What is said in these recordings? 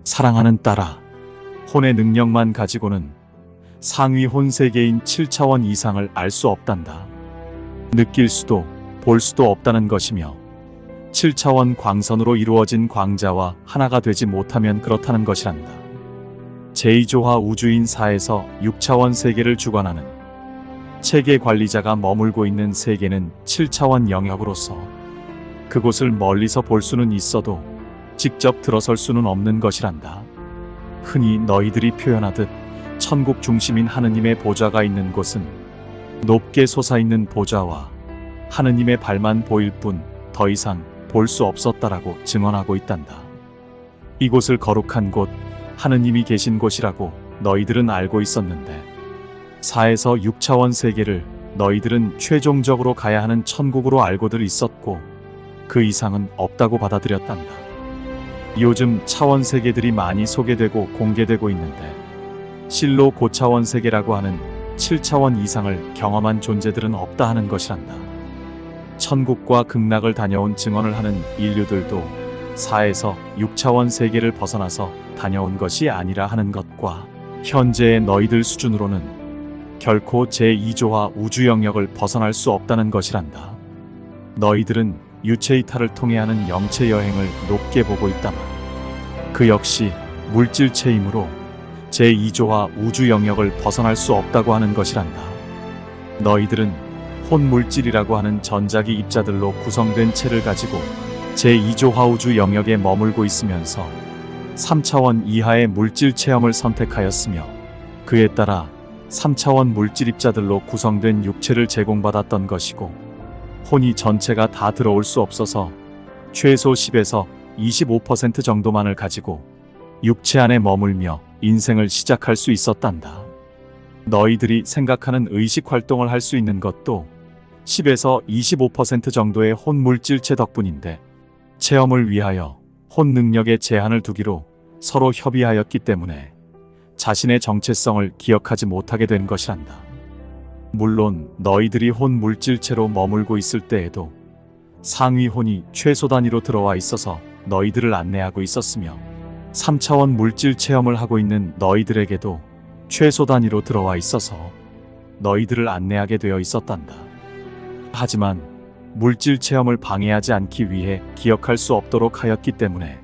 사랑하는 딸아, 혼의 능력만 가지고는 상위 혼 세계인 7차원 이상을 알 수 없단다. 느낄 수도 볼 수도 없다는 것이며 7차원 광선으로 이루어진 광자와 하나가 되지 못하면 그렇다는 것이란다. 제2조화 우주인 4에서 6차원 세계를 주관하는 체계 관리자가 머물고 있는 세계는 7차원 영역으로서 그곳을 멀리서 볼 수는 있어도 직접 들어설 수는 없는 것이란다. 흔히 너희들이 표현하듯 천국 중심인 하느님의 보좌가 있는 곳은 높게 솟아있는 보좌와 하느님의 발만 보일 뿐 더 이상 볼 수 없었다라고 증언하고 있단다. 이곳을 거룩한 곳, 하느님이 계신 곳이라고 너희들은 알고 있었는데 4에서 6차원 세계를 너희들은 최종적으로 가야 하는 천국으로 알고들 있었고 그 이상은 없다고 받아들였단다. 요즘 차원 세계들이 많이 소개되고 공개되고 있는데 실로 고차원 세계라고 하는 7차원 이상을 경험한 존재들은 없다 하는 것이란다. 천국과 극락을 다녀온 증언을 하는 인류들도 4에서 6차원 세계를 벗어나서 다녀온 것이 아니라 하는 것과 현재의 너희들 수준으로는 결코 제2조화 우주 영역을 벗어날 수 없다는 것이란다. 너희들은 유체이탈을 통해 하는 영체 여행을 높게 보고 있다만 그 역시 물질체이므로 제2조화 우주 영역을 벗어날 수 없다고 하는 것이란다. 너희들은 혼물질이라고 하는 전자기 입자들로 구성된 체를 가지고 제2조화 우주 영역에 머물고 있으면서 3차원 이하의 물질 체험을 선택하였으며 그에 따라 3차원 물질 입자들로 구성된 육체를 제공받았던 것이고 혼이 전체가 다 들어올 수 없어서 최소 10에서 25% 정도만을 가지고 육체 안에 머물며 인생을 시작할 수 있었단다. 너희들이 생각하는 의식 활동을 할 수 있는 것도 10에서 25% 정도의 혼 물질체 덕분인데 체험을 위하여 혼 능력에 제한을 두기로 서로 협의하였기 때문에 자신의 정체성을 기억하지 못하게 된 것이란다. 물론 너희들이 혼 물질체로 머물고 있을 때에도 상위 혼이 최소 단위로 들어와 있어서 너희들을 안내하고 있었으며 3차원 물질 체험을 하고 있는 너희들에게도 최소 단위로 들어와 있어서 너희들을 안내하게 되어 있었단다. 하지만 물질 체험을 방해하지 않기 위해 기억할 수 없도록 하였기 때문에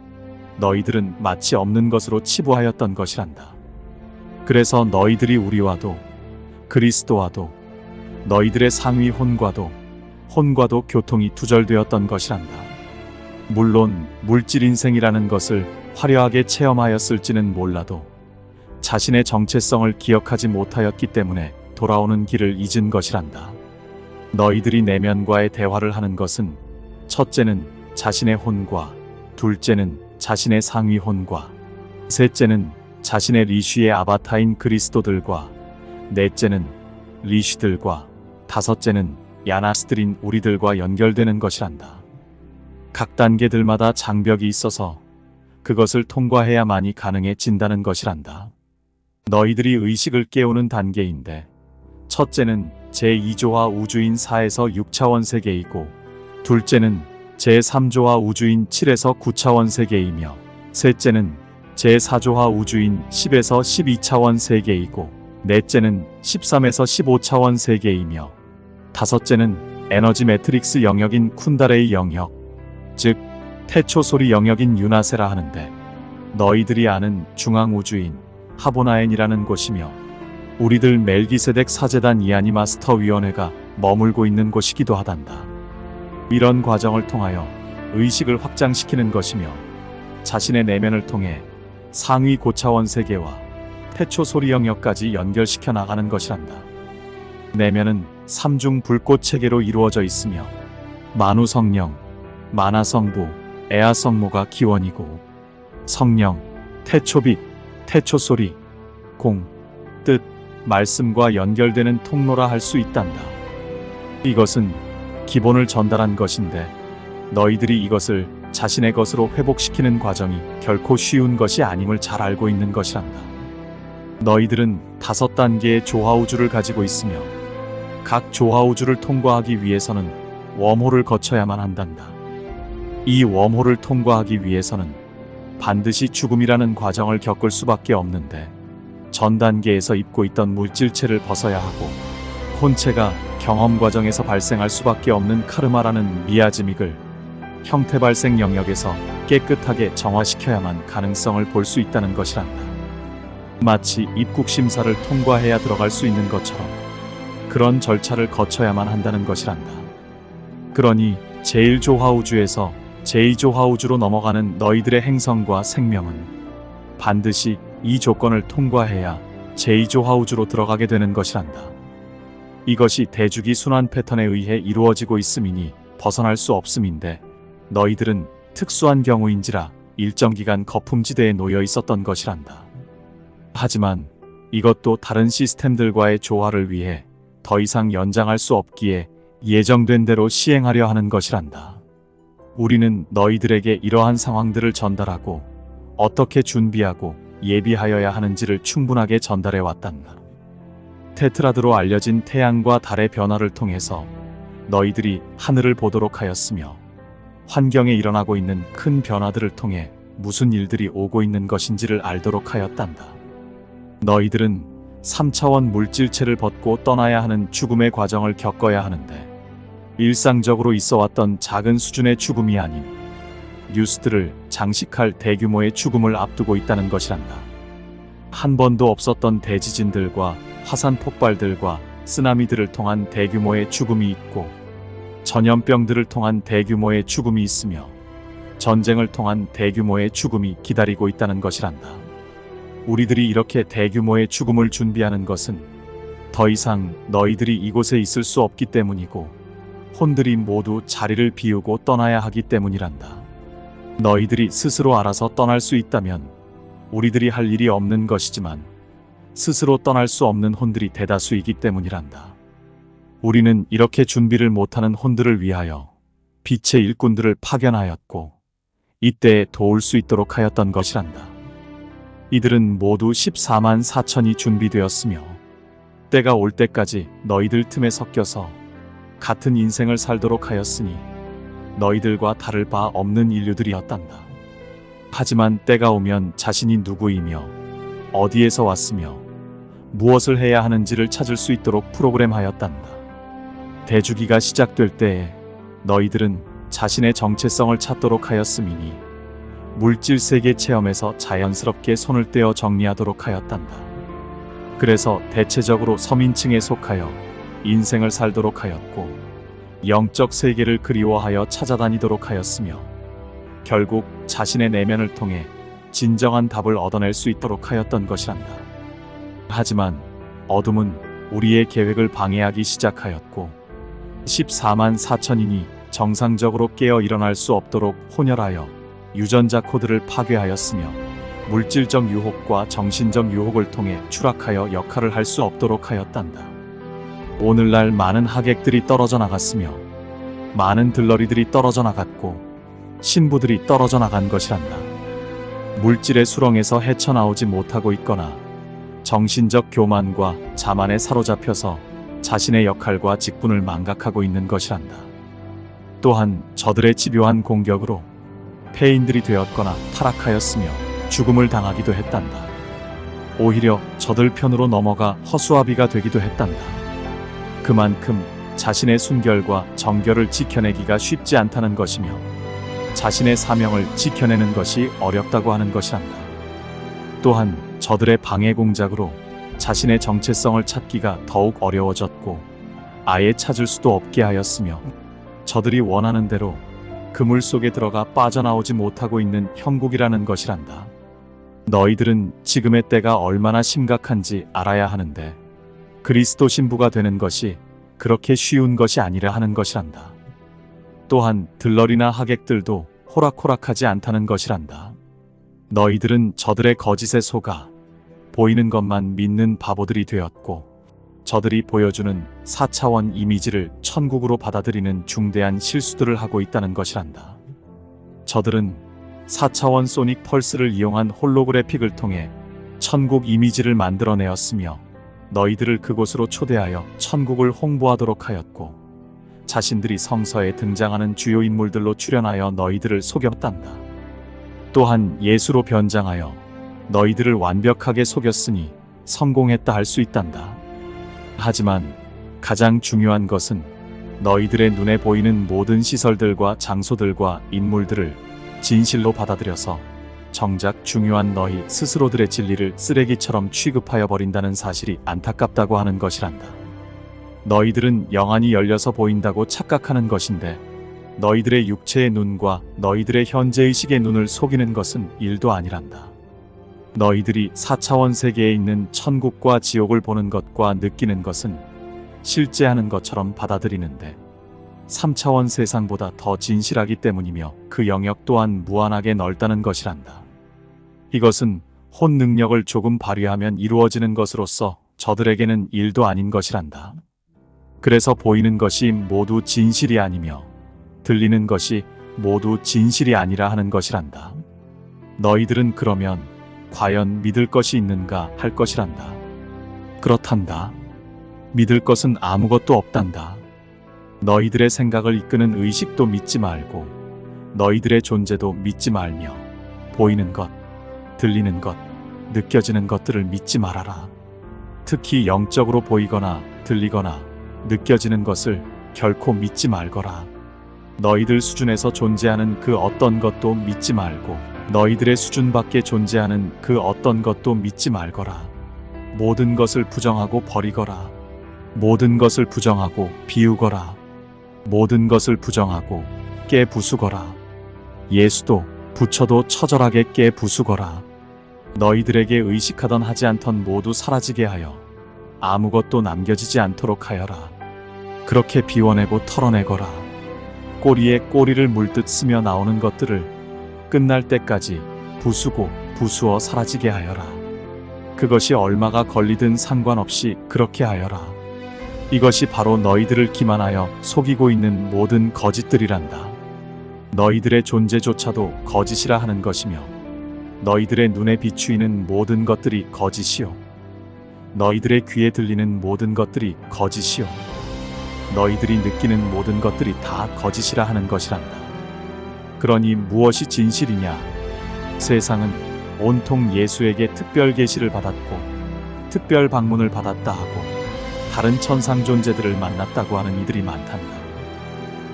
너희들은 마치 없는 것으로 치부하였던 것이란다. 그래서 너희들이 우리와도 그리스도와도 너희들의 상위 혼과도 교통이 두절되었던 것이란다. 물론 물질 인생이라는 것을 화려하게 체험하였을지는 몰라도 자신의 정체성을 기억하지 못하였기 때문에 돌아오는 길을 잊은 것이란다. 너희들이 내면과의 대화를 하는 것은 첫째는 자신의 혼과, 둘째는 자신의 상위 혼과, 셋째는 자신의 리쉬의 아바타인 그리스도들과, 넷째는 리쉬들과, 다섯째는 야나스들인 우리들과 연결되는 것이란다. 각 단계들마다 장벽이 있어서 그것을 통과해야만이 가능해진다는 것이란다. 너희들이 의식을 깨우는 단계인데 첫째는 제2조화 우주인 4에서 6차원 세계이고 둘째는 제3조화 우주인 7에서 9차원 세계이며 셋째는 제4조화 우주인 10에서 12차원 세계이고 넷째는 13에서 15차원 세계이며 다섯째는 에너지 매트릭스 영역인 쿤다레이 영역, 즉 태초소리 영역인 유나세라 하는데 너희들이 아는 중앙우주인 하보나엔이라는 곳이며 우리들 멜기세덱 사제단 이아니 마스터 위원회가 머물고 있는 곳이기도 하단다. 이런 과정을 통하여 의식을 확장시키는 것이며 자신의 내면을 통해 상위 고차원 세계와 태초소리 영역까지 연결시켜 나가는 것이란다. 내면은 삼중 불꽃 체계로 이루어져 있으며 만우성령, 만화성부, 애아성모가 기원이고 성령, 태초빛, 태초소리, 공, 뜻, 말씀과 연결되는 통로라 할 수 있단다. 이것은 기본을 전달한 것인데 너희들이 이것을 자신의 것으로 회복시키는 과정이 결코 쉬운 것이 아님을 잘 알고 있는 것이란다. 너희들은 5단계의 조화우주를 가지고 있으며 각 조화우주를 통과하기 위해서는 웜홀을 거쳐야만 한단다. 이 웜홀을 통과하기 위해서는 반드시 죽음이라는 과정을 겪을 수밖에 없는데 전 단계에서 입고 있던 물질체를 벗어야 하고 혼체가 경험 과정에서 발생할 수밖에 없는 카르마라는 미야지믹을 형태 발생 영역에서 깨끗하게 정화시켜야만 가능성을 볼 수 있다는 것이란다. 마치 입국 심사를 통과해야 들어갈 수 있는 것처럼 그런 절차를 거쳐야만 한다는 것이란다. 그러니 제1조화우주에서 제2조화우주로 넘어가는 너희들의 행성과 생명은 반드시 이 조건을 통과해야 제2조화우주로 들어가게 되는 것이란다. 이것이 대주기 순환 패턴에 의해 이루어지고 있음이니 벗어날 수 없음인데 너희들은 특수한 경우인지라 일정 기간 거품지대에 놓여 있었던 것이란다. 하지만 이것도 다른 시스템들과의 조화를 위해 더 이상 연장할 수 없기에 예정된 대로 시행하려 하는 것이란다. 우리는 너희들에게 이러한 상황들을 전달하고 어떻게 준비하고 예비하여야 하는지를 충분하게 전달해 왔단다. 테트라드로 알려진 태양과 달의 변화를 통해서 너희들이 하늘을 보도록 하였으며 환경에 일어나고 있는 큰 변화들을 통해 무슨 일들이 오고 있는 것인지를 알도록 하였단다. 너희들은 3차원 물질체를 벗고 떠나야 하는 죽음의 과정을 겪어야 하는데 일상적으로 있어왔던 작은 수준의 죽음이 아닌 뉴스들을 장식할 대규모의 죽음을 앞두고 있다는 것이란다. 한 번도 없었던 대지진들과 화산 폭발들과 쓰나미들을 통한 대규모의 죽음이 있고 전염병들을 통한 대규모의 죽음이 있으며 전쟁을 통한 대규모의 죽음이 기다리고 있다는 것이란다. 우리들이 이렇게 대규모의 죽음을 준비하는 것은 더 이상 너희들이 이곳에 있을 수 없기 때문이고 혼들이 모두 자리를 비우고 떠나야 하기 때문이란다. 너희들이 스스로 알아서 떠날 수 있다면 우리들이 할 일이 없는 것이지만 스스로 떠날 수 없는 혼들이 대다수이기 때문이란다. 우리는 이렇게 준비를 못하는 혼들을 위하여 빛의 일꾼들을 파견하였고 이때에 도울 수 있도록 하였던 것이란다. 이들은 모두 14만 4천이 준비되었으며 때가 올 때까지 너희들 틈에 섞여서 같은 인생을 살도록 하였으니 너희들과 다를 바 없는 인류들이었단다. 하지만 때가 오면 자신이 누구이며 어디에서 왔으며 무엇을 해야 하는지를 찾을 수 있도록 프로그램하였단다. 대주기가 시작될 때에 너희들은 자신의 정체성을 찾도록 하였음이니 물질 세계 체험에서 자연스럽게 손을 떼어 정리하도록 하였단다. 그래서 대체적으로 서민층에 속하여 인생을 살도록 하였고 영적 세계를 그리워하여 찾아다니도록 하였으며 결국 자신의 내면을 통해 진정한 답을 얻어낼 수 있도록 하였던 것이란다. 하지만 어둠은 우리의 계획을 방해하기 시작하였고 14만 4천인이 정상적으로 깨어 일어날 수 없도록 혼혈하여 유전자 코드를 파괴하였으며 물질적 유혹과 정신적 유혹을 통해 추락하여 역할을 할 수 없도록 하였단다. 오늘날 많은 하객들이 떨어져 나갔으며 많은 들러리들이 떨어져 나갔고 신부들이 떨어져 나간 것이란다. 물질의 수렁에서 헤쳐나오지 못하고 있거나 정신적 교만과 자만에 사로잡혀서 자신의 역할과 직분을 망각하고 있는 것이란다. 또한 저들의 집요한 공격으로 폐인들이 되었거나 타락하였으며 죽음을 당하기도 했단다. 오히려 저들 편으로 넘어가 허수아비가 되기도 했단다. 그만큼 자신의 순결과 정결을 지켜내기가 쉽지 않다는 것이며 자신의 사명을 지켜내는 것이 어렵다고 하는 것이란다. 또한 저들의 방해 공작으로 자신의 정체성을 찾기가 더욱 어려워졌고 아예 찾을 수도 없게 하였으며 저들이 원하는 대로 그물 속에 들어가 빠져나오지 못하고 있는 형국이라는 것이란다. 너희들은 지금의 때가 얼마나 심각한지 알아야 하는데 그리스도 신부가 되는 것이 그렇게 쉬운 것이 아니라 하는 것이란다. 또한 들러리나 하객들도 호락호락하지 않다는 것이란다. 너희들은 저들의 거짓에 속아 보이는 것만 믿는 바보들이 되었고 저들이 보여주는 4차원 이미지를 천국으로 받아들이는 중대한 실수들을 하고 있다는 것이란다. 저들은 4차원 소닉 펄스를 이용한 홀로그래픽을 통해 천국 이미지를 만들어내었으며 너희들을 그곳으로 초대하여 천국을 홍보하도록 하였고 자신들이 성서에 등장하는 주요 인물들로 출연하여 너희들을 속였단다. 또한 예수로 변장하여 너희들을 완벽하게 속였으니 성공했다 할 수 있단다. 하지만 가장 중요한 것은 너희들의 눈에 보이는 모든 시설들과 장소들과 인물들을 진실로 받아들여서 정작 중요한 너희 스스로들의 진리를 쓰레기처럼 취급하여 버린다는 사실이 안타깝다고 하는 것이란다. 너희들은 영안이 열려서 보인다고 착각하는 것인데 너희들의 육체의 눈과 너희들의 현재의식의 눈을 속이는 것은 일도 아니란다. 너희들이 4차원 세계에 있는 천국과 지옥을 보는 것과 느끼는 것은 실제 하는 것처럼 받아들이는데 3차원 세상보다 더 진실하기 때문이며 그 영역 또한 무한하게 넓다는 것이란다. 이것은 혼 능력을 조금 발휘하면 이루어지는 것으로서 저들에게는 일도 아닌 것이란다. 그래서 보이는 것이 모두 진실이 아니며 들리는 것이 모두 진실이 아니라 하는 것이란다. 너희들은 그러면 과연 믿을 것이 있는가 할 것이란다. 그렇단다. 믿을 것은 아무것도 없단다. 너희들의 생각을 이끄는 의식도 믿지 말고 너희들의 존재도 믿지 말며 보이는 것, 들리는 것, 느껴지는 것들을 믿지 말아라. 특히 영적으로 보이거나 들리거나 느껴지는 것을 결코 믿지 말거라. 너희들 수준에서 존재하는 그 어떤 것도 믿지 말고 너희들의 수준 밖에 존재하는 그 어떤 것도 믿지 말거라. 모든 것을 부정하고 버리거라. 모든 것을 부정하고 비우거라. 모든 것을 부정하고 깨부수거라. 예수도 부처도 처절하게 깨부수거라. 너희들에게 의식하던 하지 않던 모두 사라지게 하여 아무것도 남겨지지 않도록 하여라. 그렇게 비워내고 털어내거라. 꼬리에 꼬리를 물듯 쓰며 나오는 것들을 끝날 때까지 부수고 부수어 사라지게 하여라. 그것이 얼마가 걸리든 상관없이 그렇게 하여라. 이것이 바로 너희들을 기만하여 속이고 있는 모든 거짓들이란다. 너희들의 존재조차도 거짓이라 하는 것이며 너희들의 눈에 비추이는 모든 것들이 거짓이요 너희들의 귀에 들리는 모든 것들이 거짓이요 너희들이 느끼는 모든 것들이 다 거짓이라 하는 것이란다. 그러니 무엇이 진실이냐? 세상은 온통 예수에게 특별 계시를 받았고 특별 방문을 받았다 하고 다른 천상 존재들을 만났다고 하는 이들이 많단다.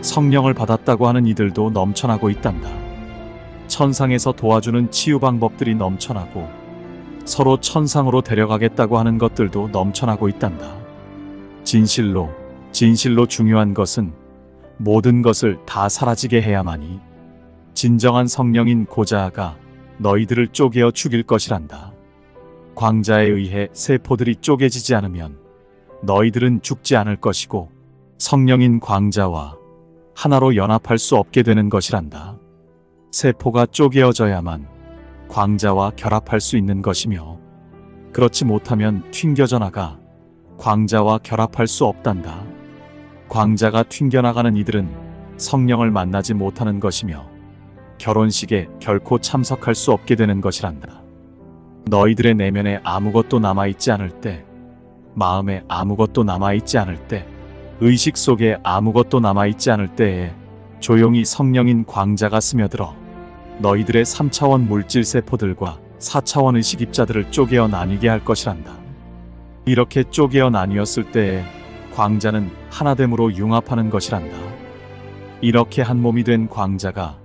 성령을 받았다고 하는 이들도 넘쳐나고 있단다. 천상에서 도와주는 치유 방법들이 넘쳐나고 서로 천상으로 데려가겠다고 하는 것들도 넘쳐나고 있단다. 진실로 중요한 것은 모든 것을 다 사라지게 해야만이 진정한 성령인 고자아가 너희들을 쪼개어 죽일 것이란다. 광자에 의해 세포들이 쪼개지지 않으면 너희들은 죽지 않을 것이고 성령인 광자와 하나로 연합할 수 없게 되는 것이란다. 세포가 쪼개어져야만 광자와 결합할 수 있는 것이며 그렇지 못하면 튕겨져 나가 광자와 결합할 수 없단다. 광자가 튕겨나가는 이들은 성령을 만나지 못하는 것이며 결혼식에 결코 참석할 수 없게 되는 것이란다. 너희들의 내면에 아무것도 남아있지 않을 때, 마음에 아무것도 남아있지 않을 때, 의식 속에 아무것도 남아있지 않을 때에 조용히 성령인 광자가 스며들어 너희들의 3차원 물질 세포들과 4차원 의식 입자들을 쪼개어 나뉘게 할 것이란다. 이렇게 쪼개어 나뉘었을 때에 광자는 하나됨으로 융합하는 것이란다. 이렇게 한 몸이 된 광자가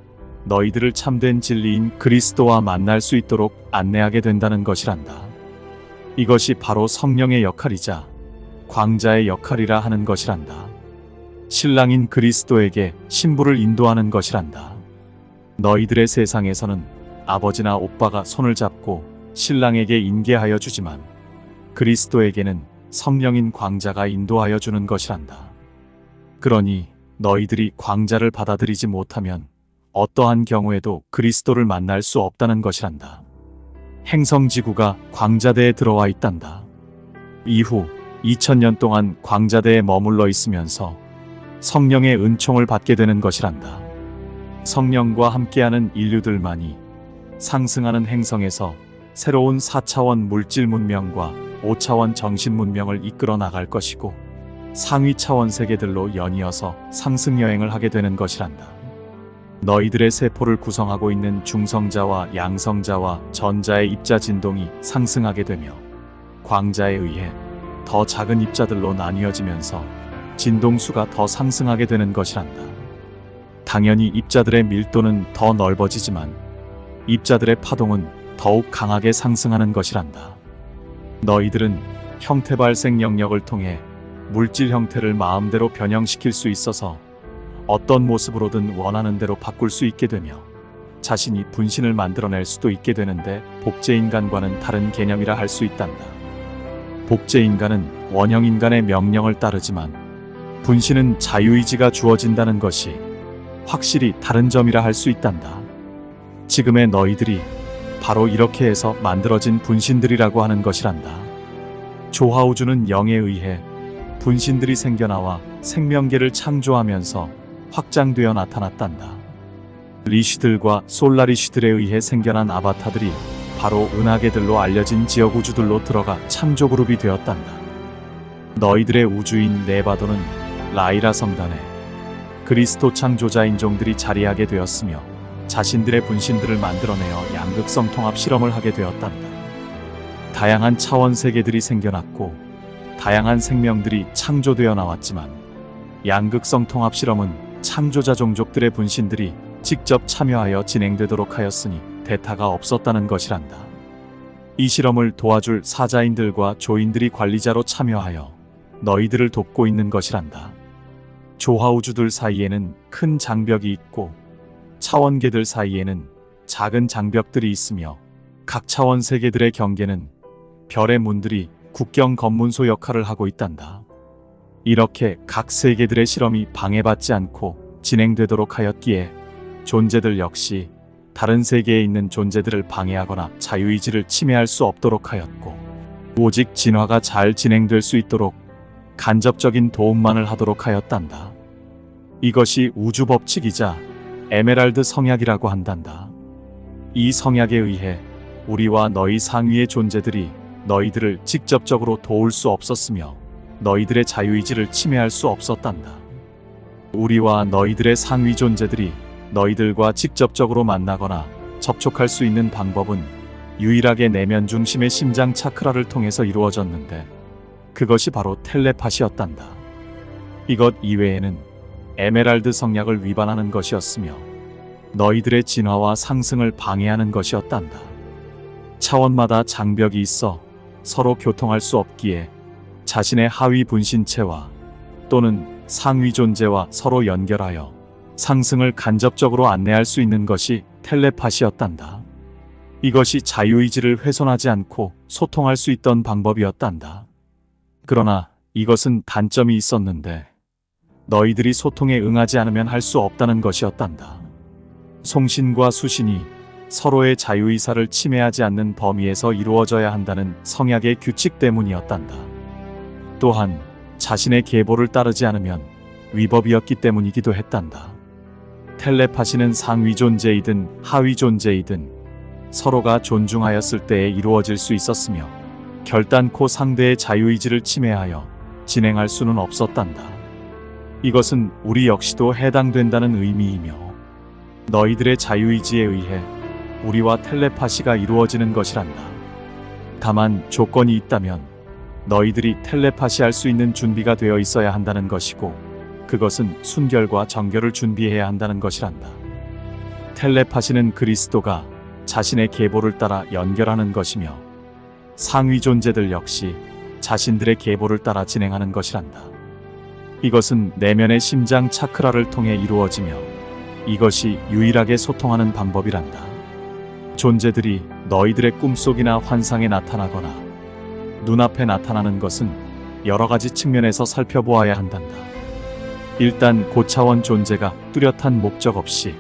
너희들을 참된 진리인 그리스도와 만날 수 있도록 안내하게 된다는 것이란다. 이것이 바로 성령의 역할이자 광자의 역할이라 하는 것이란다. 신랑인 그리스도에게 신부를 인도하는 것이란다. 너희들의 세상에서는 아버지나 오빠가 손을 잡고 신랑에게 인계하여 주지만 그리스도에게는 성령인 광자가 인도하여 주는 것이란다. 그러니 너희들이 광자를 받아들이지 못하면 어떠한 경우에도 그리스도를 만날 수 없다는 것이란다. 행성지구가 광자대에 들어와 있단다. 이후 2000년 동안 광자대에 머물러 있으면서 성령의 은총을 받게 되는 것이란다. 성령과 함께하는 인류들만이 상승하는 행성에서 새로운 4차원 물질 문명과 5차원 정신 문명을 이끌어 나갈 것이고 상위 차원 세계들로 연이어서 상승 여행을 하게 되는 것이란다. 너희들의 세포를 구성하고 있는 중성자와 양성자와 전자의 입자 진동이 상승하게 되며 광자에 의해 더 작은 입자들로 나뉘어지면서 진동수가 더 상승하게 되는 것이란다. 당연히 입자들의 밀도는 더 넓어지지만 입자들의 파동은 더욱 강하게 상승하는 것이란다. 너희들은 형태 발생 영역을 통해 물질 형태를 마음대로 변형시킬 수 있어서 어떤 모습으로든 원하는 대로 바꿀 수 있게 되며 자신이 분신을 만들어낼 수도 있게 되는데 복제인간과는 다른 개념이라 할 수 있단다. 복제인간은 원형인간의 명령을 따르지만 분신은 자유의지가 주어진다는 것이 확실히 다른 점이라 할 수 있단다. 지금의 너희들이 바로 이렇게 해서 만들어진 분신들이라고 하는 것이란다. 조화우주는 영에 의해 분신들이 생겨나와 생명계를 창조하면서 확장되어 나타났단다. 리쉬들과 솔라리쉬들에 의해 생겨난 아바타들이 바로 은하계들로 알려진 지역우주들로 들어가 창조그룹이 되었단다. 너희들의 우주인 네바도는 라이라 성단에 그리스도 창조자 인종들이 자리하게 되었으며 자신들의 분신들을 만들어내어 양극성 통합 실험을 하게 되었단다. 다양한 차원 세계들이 생겨났고 다양한 생명들이 창조되어 나왔지만 양극성 통합 실험은 창조자 종족들의 분신들이 직접 참여하여 진행되도록 하였으니 대타가 없었다는 것이란다. 이 실험을 도와줄 사자인들과 조인들이 관리자로 참여하여 너희들을 돕고 있는 것이란다. 조화우주들 사이에는 큰 장벽이 있고 차원계들 사이에는 작은 장벽들이 있으며 각 차원 세계들의 경계는 별의 문들이 국경 검문소 역할을 하고 있단다. 이렇게 각 세계들의 실험이 방해받지 않고 진행되도록 하였기에 존재들 역시 다른 세계에 있는 존재들을 방해하거나 자유의지를 침해할 수 없도록 하였고 오직 진화가 잘 진행될 수 있도록 간접적인 도움만을 하도록 하였단다. 이것이 우주법칙이자 에메랄드 성약이라고 한단다. 이 성약에 의해 우리와 너희 상위의 존재들이 너희들을 직접적으로 도울 수 없었으며 너희들의 자유의지를 침해할 수 없었단다. 우리와 너희들의 상위 존재들이 너희들과 직접적으로 만나거나 접촉할 수 있는 방법은 유일하게 내면 중심의 심장 차크라를 통해서 이루어졌는데 그것이 바로 텔레파시였단다. 이것 이외에는 에메랄드 성약을 위반하는 것이었으며 너희들의 진화와 상승을 방해하는 것이었단다. 차원마다 장벽이 있어 서로 교통할 수 없기에 자신의 하위 분신체와 또는 상위 존재와 서로 연결하여 상승을 간접적으로 안내할 수 있는 것이 텔레파시였단다. 이것이 자유의지를 훼손하지 않고 소통할 수 있던 방법이었단다. 그러나 이것은 단점이 있었는데 너희들이 소통에 응하지 않으면 할 수 없다는 것이었단다. 송신과 수신이 서로의 자유의사를 침해하지 않는 범위에서 이루어져야 한다는 성약의 규칙 때문이었단다. 또한 자신의 계보를 따르지 않으면 위법이었기 때문이기도 했단다. 텔레파시는 상위 존재이든 하위 존재이든 서로가 존중하였을 때에 이루어질 수 있었으며 결단코 상대의 자유의지를 침해하여 진행할 수는 없었단다. 이것은 우리 역시도 해당된다는 의미이며 너희들의 자유의지에 의해 우리와 텔레파시가 이루어지는 것이란다. 다만 조건이 있다면 너희들이 텔레파시 할 수 있는 준비가 되어 있어야 한다는 것이고 그것은 순결과 정결을 준비해야 한다는 것이란다. 텔레파시는 그리스도가 자신의 계보를 따라 연결하는 것이며 상위 존재들 역시 자신들의 계보를 따라 진행하는 것이란다. 이것은 내면의 심장 차크라를 통해 이루어지며 이것이 유일하게 소통하는 방법이란다. 존재들이 너희들의 꿈속이나 환상에 나타나거나 눈앞에 나타나는 것은 여러 가지 측면에서 살펴보아야 한단다. 일단 고차원 존재가 뚜렷한 목적 없이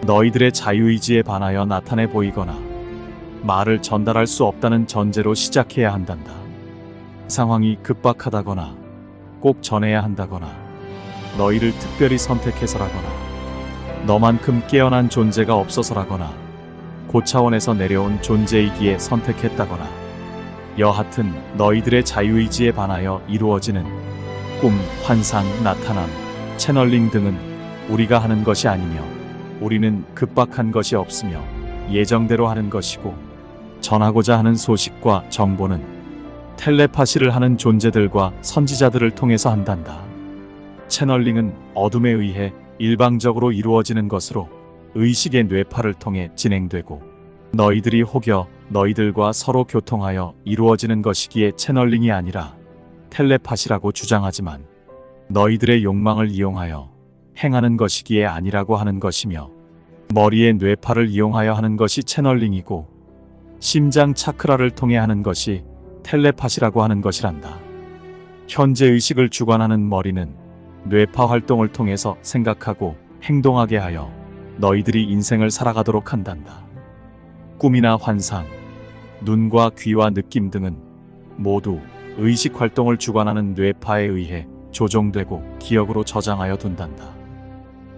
너희들의 자유의지에 반하여 나타내 보이거나 말을 전달할 수 없다는 전제로 시작해야 한단다. 상황이 급박하다거나 꼭 전해야 한다거나 너희를 특별히 선택해서라거나 너만큼 깨어난 존재가 없어서라거나 고차원에서 내려온 존재이기에 선택했다거나 여하튼 너희들의 자유의지에 반하여 이루어지는 꿈, 환상, 나타남, 채널링 등은 우리가 하는 것이 아니며 우리는 급박한 것이 없으며 예정대로 하는 것이고, 전하고자 하는 소식과 정보는 텔레파시를 하는 존재들과 선지자들을 통해서 한단다. 채널링은 어둠에 의해 일방적으로 이루어지는 것으로 의식의 뇌파를 통해 진행되고, 너희들이 혹여 너희들과 서로 교통하여 이루어지는 것이기에 채널링이 아니라 텔레파시라고 주장하지만, 너희들의 욕망을 이용하여 행하는 것이기에 아니라고 하는 것이며, 머리의 뇌파를 이용하여 하는 것이 채널링이고 심장 차크라를 통해 하는 것이 텔레파시라고 하는 것이란다. 현재 의식을 주관하는 머리는 뇌파 활동을 통해서 생각하고 행동하게 하여 너희들이 인생을 살아가도록 한단다. 꿈이나 환상, 눈과 귀와 느낌 등은 모두 의식 활동을 주관하는 뇌파에 의해 조종되고 기억으로 저장하여 둔단다.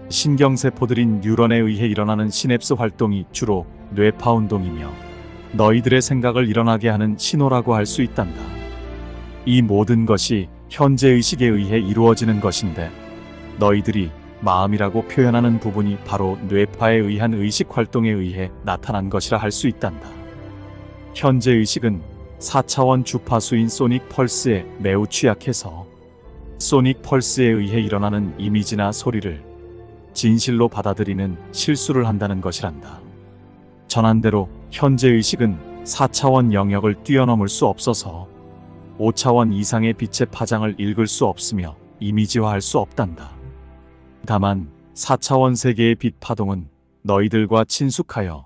신경세포들인 뉴런에 의해 일어나는 시냅스 활동이 주로 뇌파 운동이며 너희들의 생각을 일어나게 하는 신호라고 할 수 있단다. 이 모든 것이 현재 의식에 의해 이루어지는 것인데, 너희들이 마음이라고 표현하는 부분이 바로 뇌파에 의한 의식 활동에 의해 나타난 것이라 할 수 있단다. 현재 의식은 4차원 주파수인 소닉 펄스에 매우 취약해서 소닉 펄스에 의해 일어나는 이미지나 소리를 진실로 받아들이는 실수를 한다는 것이란다. 전한대로 현재 의식은 4차원 영역을 뛰어넘을 수 없어서 5차원 이상의 빛의 파장을 읽을 수 없으며 이미지화할 수 없단다. 다만 4차원 세계의 빛 파동은 너희들과 친숙하여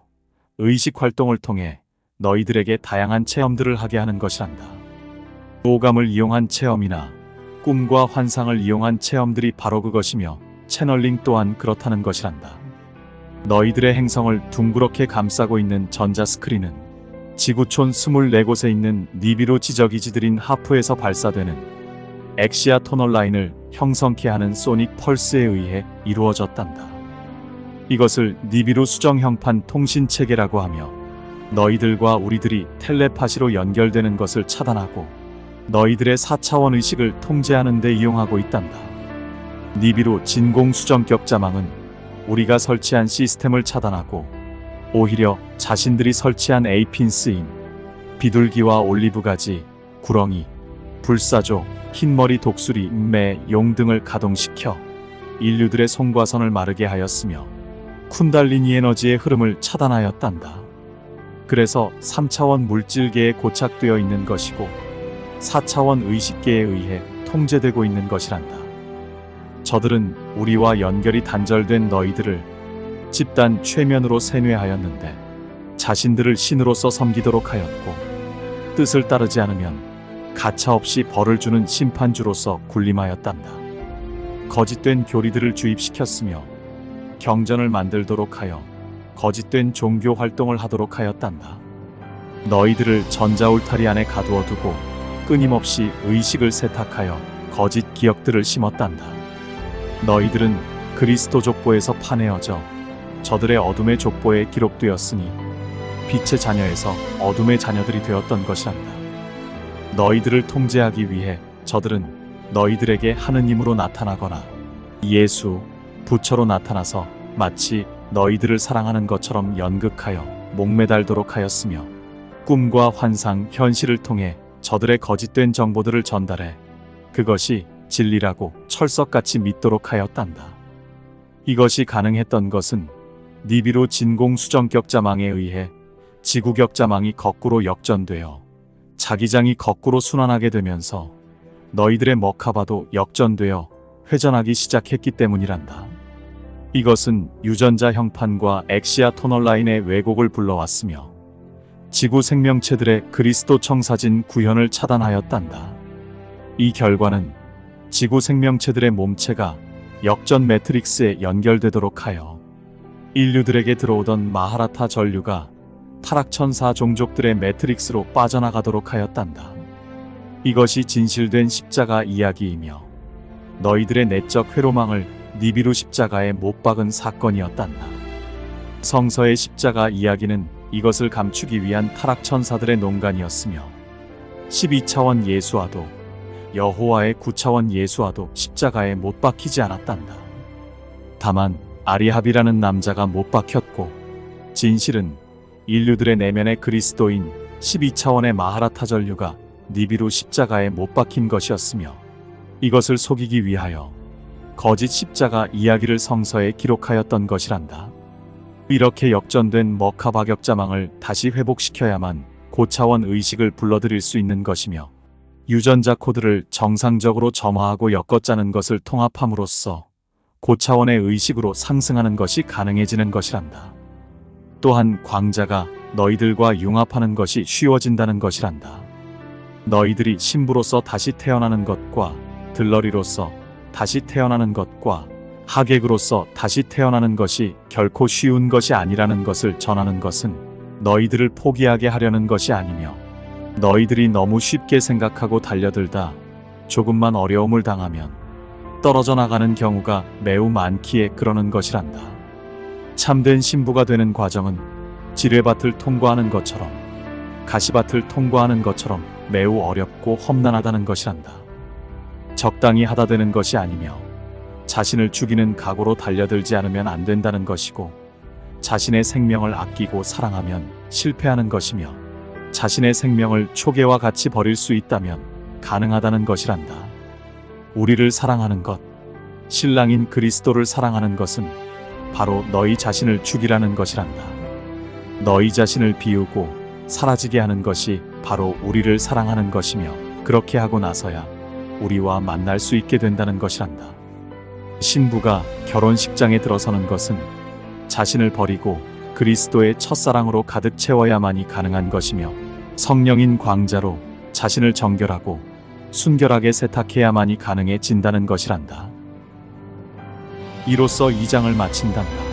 의식 활동을 통해 너희들에게 다양한 체험들을 하게 하는 것이란다. 오감을 이용한 체험이나 꿈과 환상을 이용한 체험들이 바로 그것이며, 채널링 또한 그렇다는 것이란다. 너희들의 행성을 둥그렇게 감싸고 있는 전자 스크린은 지구촌 24곳에 있는 니비루 지저귀지들인 하프에서 발사되는 엑시아 터널 라인을 형성케 하는 소닉 펄스에 의해 이루어졌단다. 이것을 니비루 수정 형판 통신 체계라고 하며, 너희들과 우리들이 텔레파시로 연결되는 것을 차단하고 너희들의 4차원 의식을 통제하는 데 이용하고 있단다. 니비루 진공 수정격자망은 우리가 설치한 시스템을 차단하고 오히려 자신들이 설치한 에이핀스인 비둘기와 올리브가지, 구렁이, 불사조, 흰머리 독수리, 매, 용 등을 가동시켜 인류들의 송과선을 마르게 하였으며 쿤달리니 에너지의 흐름을 차단하였단다. 그래서 3차원 물질계에 고착되어 있는 것이고 4차원 의식계에 의해 통제되고 있는 것이란다. 저들은 우리와 연결이 단절된 너희들을 집단 최면으로 세뇌하였는데, 자신들을 신으로서 섬기도록 하였고, 뜻을 따르지 않으면 가차없이 벌을 주는 심판주로서 군림하였단다. 거짓된 교리들을 주입시켰으며 경전을 만들도록 하여 거짓된 종교 활동을 하도록 하였단다. 너희들을 전자울타리 안에 가두어 두고 끊임없이 의식을 세탁하여 거짓 기억들을 심었단다. 너희들은 그리스도 족보에서 파내어져 저들의 어둠의 족보에 기록되었으니 빛의 자녀에서 어둠의 자녀들이 되었던 것이란다. 너희들을 통제하기 위해 저들은 너희들에게 하느님으로 나타나거나 예수, 부처로 나타나서 마치 너희들을 사랑하는 것처럼 연극하여 목매달도록 하였으며, 꿈과 환상, 현실을 통해 저들의 거짓된 정보들을 전달해 그것이 진리라고 철석같이 믿도록 하였단다. 이것이 가능했던 것은 니비루 진공 수정격자망에 의해 지구격자망이 거꾸로 역전되어 자기장이 거꾸로 순환하게 되면서 너희들의 머카바도 역전되어 회전하기 시작했기 때문이란다. 이것은 유전자 형판과 엑시아 터널 라인의 왜곡을 불러왔으며 지구 생명체들의 그리스도 청사진 구현을 차단하였단다. 이 결과는 지구 생명체들의 몸체가 역전 매트릭스에 연결되도록 하여 인류들에게 들어오던 마하라타 전류가 타락천사 종족들의 매트릭스로 빠져나가도록 하였단다. 이것이 진실된 십자가 이야기이며 너희들의 내적 회로망을 니비루 십자가에 못 박은 사건이었단다. 성서의 십자가 이야기는 이것을 감추기 위한 타락천사들의 농간이었으며 12차원 예수와도 여호와의 9차원 예수와도 십자가에 못 박히지 않았단다. 다만 아리합이라는 남자가 못 박혔고, 진실은 인류들의 내면의 그리스도인 12차원의 마하라타 전류가 니비루 십자가에 못 박힌 것이었으며, 이것을 속이기 위하여 거짓 십자가 이야기를 성서에 기록하였던 것이란다. 이렇게 역전된 머카 박역자망을 다시 회복시켜야만 고차원 의식을 불러들일 수 있는 것이며, 유전자 코드를 정상적으로 점화하고 엮어짜는 것을 통합함으로써 고차원의 의식으로 상승하는 것이 가능해지는 것이란다. 또한 광자가 너희들과 융합하는 것이 쉬워진다는 것이란다. 너희들이 신부로서 다시 태어나는 것과 들러리로서 다시 태어나는 것과 하객으로서 다시 태어나는 것이 결코 쉬운 것이 아니라는 것을 전하는 것은 너희들을 포기하게 하려는 것이 아니며, 너희들이 너무 쉽게 생각하고 달려들다 조금만 어려움을 당하면 떨어져 나가는 경우가 매우 많기에 그러는 것이란다. 참된 신부가 되는 과정은 지뢰밭을 통과하는 것처럼, 가시밭을 통과하는 것처럼 매우 어렵고 험난하다는 것이란다. 적당히 하다 되는 것이 아니며, 자신을 죽이는 각오로 달려들지 않으면 안 된다는 것이고, 자신의 생명을 아끼고 사랑하면 실패하는 것이며, 자신의 생명을 초계와 같이 버릴 수 있다면 가능하다는 것이란다. 우리를 사랑하는 것, 신랑인 그리스도를 사랑하는 것은 바로 너희 자신을 죽이라는 것이란다. 너희 자신을 비우고 사라지게 하는 것이 바로 우리를 사랑하는 것이며, 그렇게 하고 나서야 우리와 만날 수 있게 된다는 것이란다. 신부가 결혼식장에 들어서는 것은 자신을 버리고 그리스도의 첫사랑으로 가득 채워야만이 가능한 것이며, 성령인 광자로 자신을 정결하고 순결하게 세탁해야만이 가능해진다는 것이란다. 이로써 2장을 마친단다.